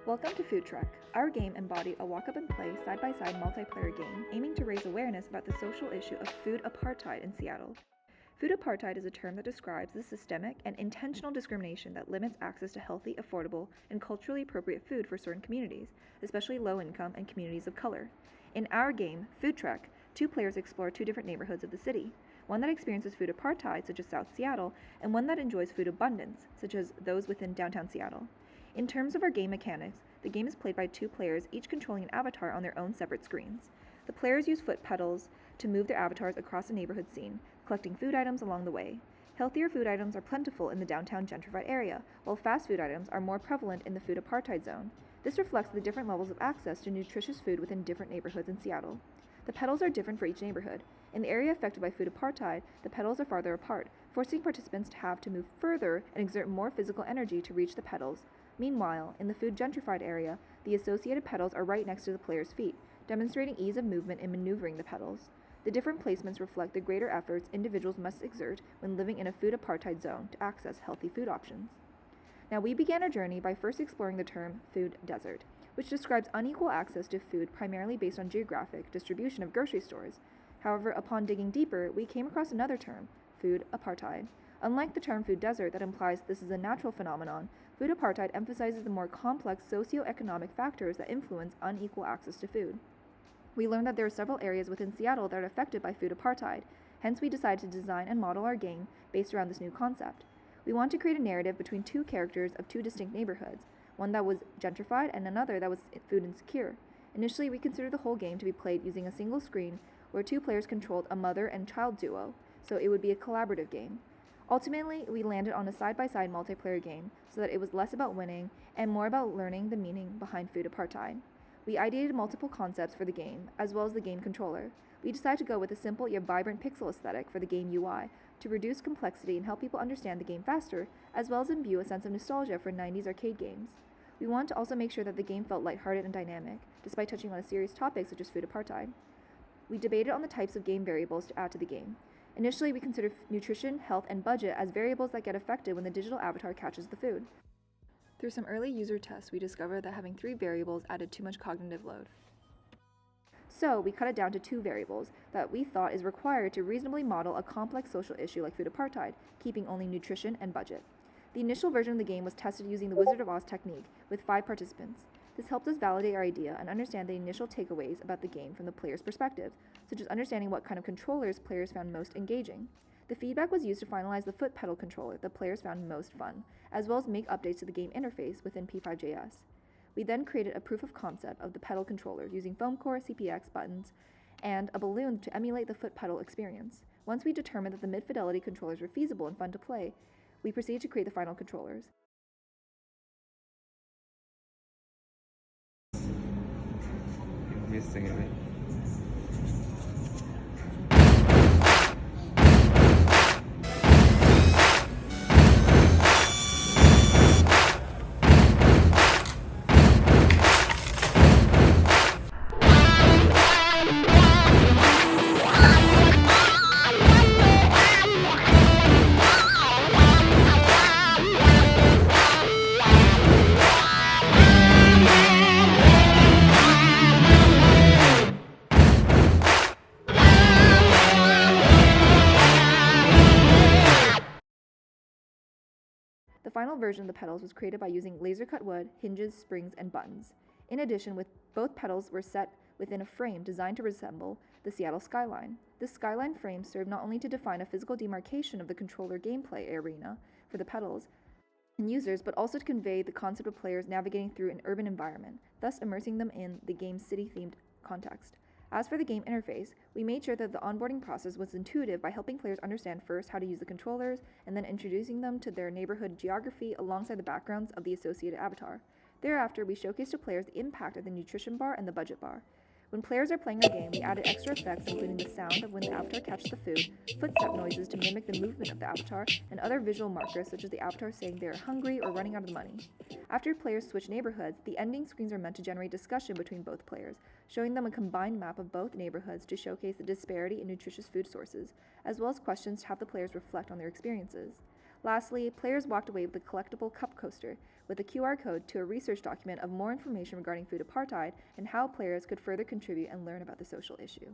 Welcome to Food Truck. Our game embodied a walk up and play side-by-side multiplayer game aiming to raise awareness about the social issue of food apartheid in Seattle. Food apartheid is a term that describes the systemic and intentional discrimination that limits access to healthy, affordable, and culturally appropriate food for certain communities, especially low income and communities of color. In our game, Food Truck, two players explore two different neighborhoods of the city, one that experiences food apartheid, such as South Seattle, and one that enjoys food abundance, such as those within downtown Seattle. In terms of our game mechanics, the game is played by two players, each controlling an avatar on their own separate screens. The players use foot pedals to move their avatars across the neighborhood scene, collecting food items along the way. Healthier food items are plentiful in the downtown gentrified area, while fast food items are more prevalent in the food apartheid zone. This reflects the different levels of access to nutritious food within different neighborhoods in Seattle. The pedals are different for each neighborhood. In the area affected by food apartheid, the pedals are farther apart, forcing participants to have to move further and exert more physical energy to reach the pedals. Meanwhile, in the food gentrified area, the associated pedals are right next to the player's feet, demonstrating ease of movement in maneuvering the pedals. The different placements reflect the greater efforts individuals must exert when living in a food apartheid zone to access healthy food options. Now, we began our journey by first exploring the term food desert, which describes unequal access to food primarily based on geographic distribution of grocery stores. However, upon digging deeper, we came across another term, food apartheid. Unlike the term food desert that implies this is a natural phenomenon, food apartheid emphasizes the more complex socioeconomic factors that influence unequal access to food. We learned that there are several areas within Seattle that are affected by food apartheid, hence we decided to design and model our game based around this new concept. We want to create a narrative between two characters of two distinct neighborhoods, one that was gentrified and another that was food insecure. Initially, we considered the whole game to be played using a single screen where two players controlled a mother and child duo, so it would be a collaborative game. Ultimately, we landed on a side-by-side multiplayer game so that it was less about winning and more about learning the meaning behind food apartheid. We ideated multiple concepts for the game, as well as the game controller. We decided to go with a simple yet vibrant pixel aesthetic for the game UI to reduce complexity and help people understand the game faster, as well as imbue a sense of nostalgia for 90s arcade games. We wanted to also make sure that the game felt lighthearted and dynamic, despite touching on a serious topic such as food apartheid. We debated on the types of game variables to add to the game. Initially, we considered nutrition, health, and budget as variables that get affected when the digital avatar catches the food. Through some early user tests, we discovered that having 3 variables added too much cognitive load. So, we cut it down to 2 variables that we thought is required to reasonably model a complex social issue like food apartheid, keeping only nutrition and budget. The initial version of the game was tested using the Wizard of Oz technique with 5 participants. This helped us validate our idea and understand the initial takeaways about the game from the player's perspective, such as understanding what kind of controllers players found most engaging. The feedback was used to finalize the foot pedal controller that players found most fun, as well as make updates to the game interface within P5JS. We then created a proof of concept of the pedal controllers using foam core, CPX buttons, and a balloon to emulate the foot pedal experience. Once we determined that the mid-fidelity controllers were feasible and fun to play, we proceeded to create the final controllers. Missing it. The final version of the pedals was created by using laser-cut wood, hinges, springs, and buttons. In addition, both pedals were set within a frame designed to resemble the Seattle skyline. This skyline frame served not only to define a physical demarcation of the controller gameplay arena for the pedals and users, but also to convey the concept of players navigating through an urban environment, thus immersing them in the game's city-themed context. As for the game interface, we made sure that the onboarding process was intuitive by helping players understand first how to use the controllers and then introducing them to their neighborhood geography alongside the backgrounds of the associated avatar. Thereafter, we showcased to players the impact of the nutrition bar and the budget bar. When players are playing our game, we added extra effects including the sound of when the avatar catches the food, footstep noises to mimic the movement of the avatar, and other visual markers such as the avatar saying they are hungry or running out of money. After players switch neighborhoods, the ending screens are meant to generate discussion between both players, showing them a combined map of both neighborhoods to showcase the disparity in nutritious food sources, as well as questions to have the players reflect on their experiences. Lastly, players walked away with a collectible cup coaster with a QR code to a research document of more information regarding food apartheid and how players could further contribute and learn about the social issue.